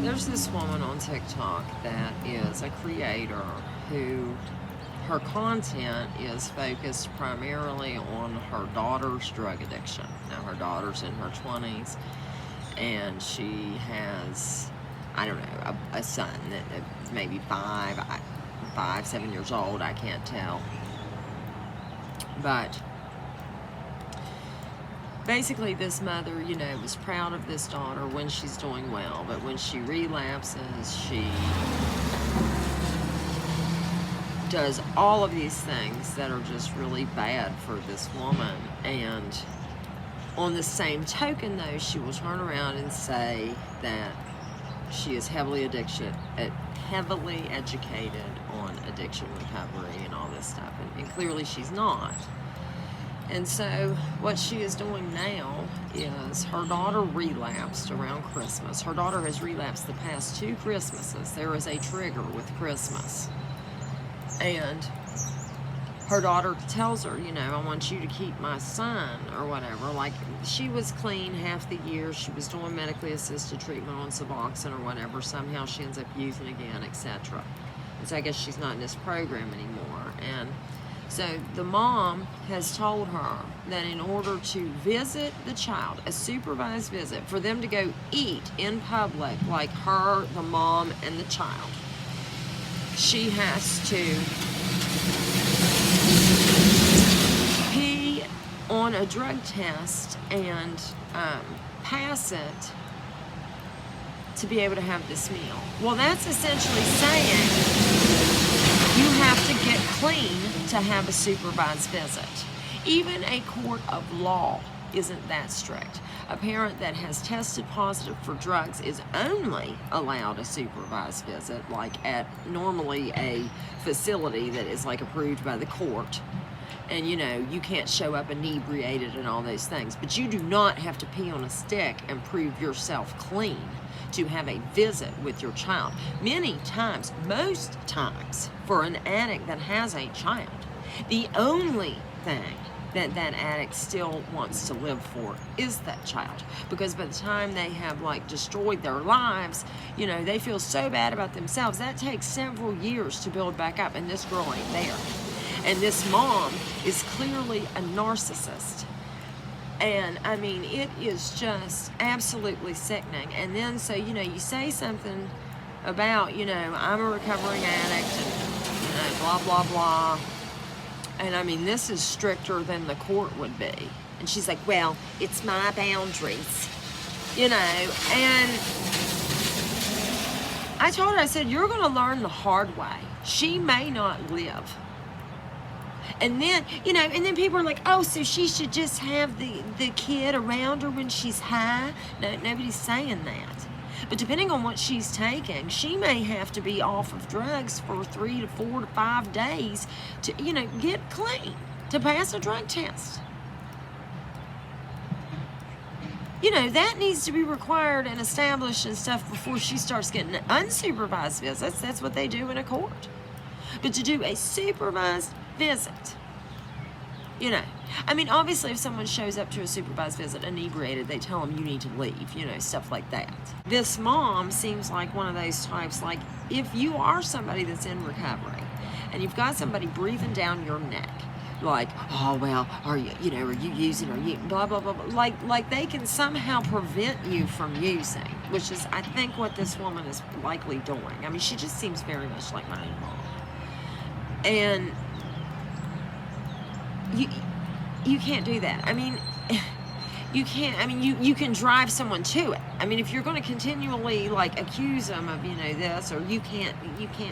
There's this woman on TikTok that is a creator who her content is focused primarily on her daughter's drug addiction. Now, her daughter's in her 20s, and she has, I don't know, a son that maybe 7 years old, I can't tell. But basically, this mother, was proud of this daughter when she's doing well, but when she relapses, she does all of these things that are just really bad for this woman. And on the same token, though, she will turn around and say that she is heavily educated on addiction recovery and all this stuff, and clearly she's not. And so what she is doing now is her daughter relapsed around Christmas. Her daughter has relapsed the past 2 Christmases. There is a trigger with Christmas. And her daughter tells her, I want you to keep my son or whatever. Like, she was clean half the year. She was doing medically assisted treatment on Suboxone or whatever. Somehow she ends up using again, etc. And so I guess she's not in this program anymore. And so the mom has told her that in order to visit the child, a supervised visit, for them to go eat in public, like her, the mom, and the child, she has to pee on a drug test and pass it to be able to have this meal. Well, that's essentially saying you have to get clean to have a supervised visit. Even a court of law isn't that strict. A parent that has tested positive for drugs is only allowed a supervised visit, like at normally a facility that is like approved by the court. And you can't show up inebriated and all those things. But you do not have to pee on a stick and prove yourself clean to have a visit with your child. Many times, most times, for an addict that has a child, the only thing that addict still wants to live for is that child. Because by the time they have destroyed their lives, they feel so bad about themselves. That takes several years to build back up, and this girl ain't there. And this mom is clearly a narcissist. And I mean, it is just absolutely sickening. And then, so, you say something about, I'm a recovering addict and, blah, blah, blah. And I mean, this is stricter than the court would be. And she's like, well, it's my boundaries, and I told her, I said, you're going to learn the hard way. She may not live. And then, and then people are like, oh, so she should just have the kid around her when she's high. No, nobody's saying that. But depending on what she's taking, she may have to be off of drugs for 3 to 4 to 5 days to, get clean, to pass a drug test. That needs to be required and established and stuff before she starts getting unsupervised visits. That's what they do in a court. But to do a supervised visit, I mean, obviously if someone shows up to a supervised visit inebriated, they tell them you need to leave, stuff like that. This mom seems like one of those types, like if you are somebody that's in recovery and you've got somebody breathing down your neck, like, oh, well, are you using, are you blah, blah, blah, blah, like they can somehow prevent you from using, which is, I think, what this woman is likely doing. I mean, she just seems very much like my own mom. And you can't do that. I mean, you can't. I mean, you can drive someone to it. I mean, if you're going to continually accuse them of this, or you can't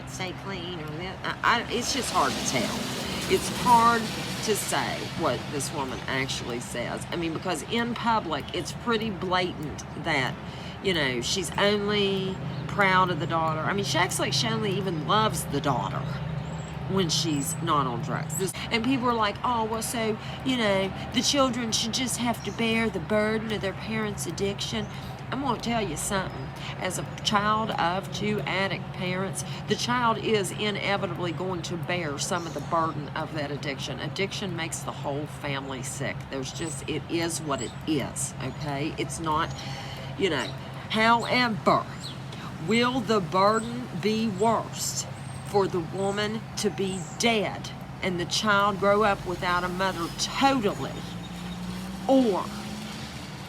stay clean, or that, it's just hard to tell. It's hard to say what this woman actually says. I mean, because in public, it's pretty blatant that she's only proud of the daughter. I mean, she acts like she only even loves the daughter when she's not on drugs. And people are like, oh, well, so, the children should just have to bear the burden of their parents' addiction. I'm going to tell you something. As a child of 2 addict parents, the child is inevitably going to bear some of the burden of that addiction. Addiction makes the whole family sick. It is what it is, okay? It's not, However, Will the burden be worse for the woman to be dead and the child grow up without a mother totally, or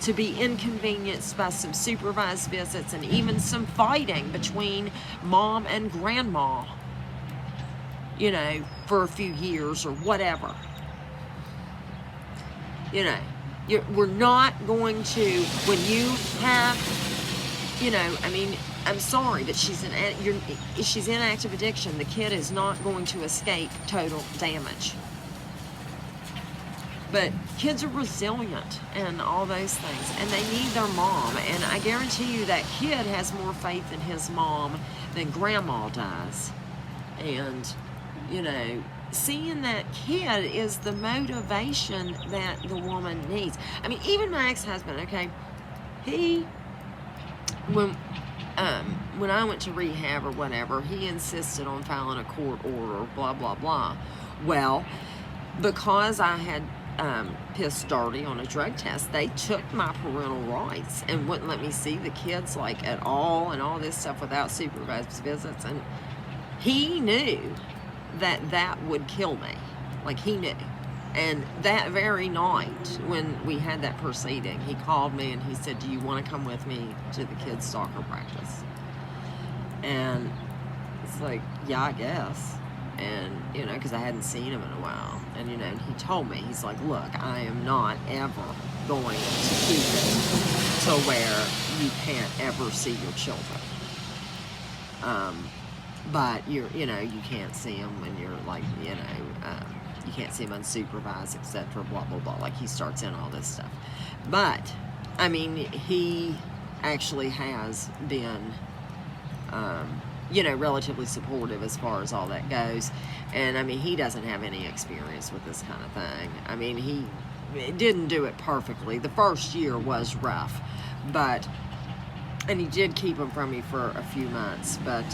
to be inconvenienced by some supervised visits and even some fighting between mom and grandma, you know, for a few years or whatever? You know, we're not going to, when you have, you know, I mean, I'm sorry, but she's in active addiction. The kid is not going to escape total damage. But kids are resilient and all those things, and they need their mom. And I guarantee you that kid has more faith in his mom than grandma does. And, you know, seeing that kid is the motivation that the woman needs. I mean, even my ex-husband, okay, when I went to rehab or whatever, he insisted on filing a court order, blah, blah, blah. Well, because I had pissed dirty on a drug test, they took my parental rights and wouldn't let me see the kids like at all and all this stuff without supervised visits. And he knew that that would kill me. Like, he knew. And that very night when we had that proceeding, he called me and he said, do you want to come with me to the kids' soccer practice? And it's like, yeah, I guess. And, you know, because I hadn't seen him in a while. And, you know, he told me, he's like, look, I am not ever going to keep it to where you can't ever see your children. But you know, you can't see them when you're like, you know, you can't see them unsupervised, etc., blah, blah, blah. Like, he starts in all this stuff. But, I mean, he actually has been, you know, relatively supportive as far as all that goes. And, I mean, he doesn't have any experience with this kind of thing. I mean, he didn't do it perfectly. The first year was rough, but, and he did keep them from me for a few months, but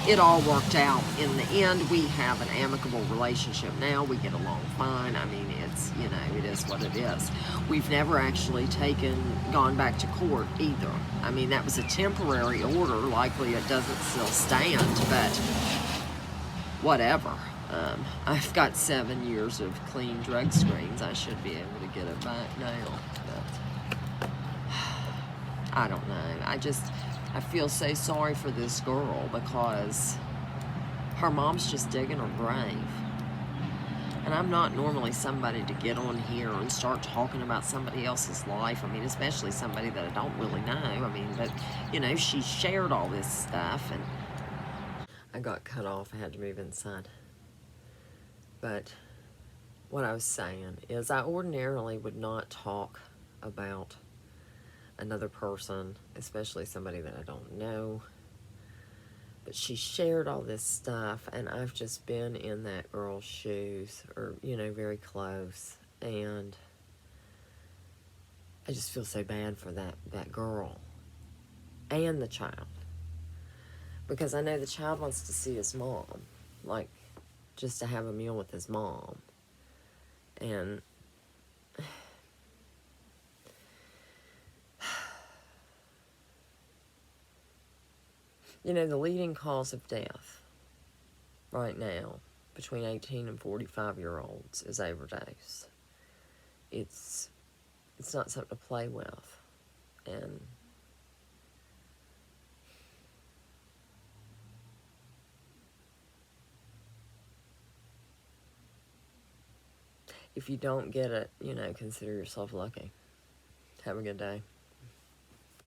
it all worked out. In the end, we have an amicable relationship now. We get along fine. I mean, it's, you know, it is what it is. We've never actually gone back to court either. I mean, that was a temporary order. Likely it doesn't still stand, but whatever. I've got 7 years of clean drug screens. I should be able to get it back now, but I don't know. I feel so sorry for this girl because her mom's just digging her grave. And I'm not normally somebody to get on here and start talking about somebody else's life. I mean, especially somebody that I don't really know. I mean, but, you know, she shared all this stuff and I got cut off. I had to move inside. But what I was saying is I ordinarily would not talk about another person, especially somebody that I don't know. But she shared all this stuff, and I've just been in that girl's shoes, or, you know, very close. And I just feel so bad for that girl and the child. Because I know the child wants to see his mom, like, just to have a meal with his mom. And you know, the leading cause of death right now between 18 and 45-year-olds is overdose. It's not something to play with. And if you don't get it, you know, consider yourself lucky. Have a good day.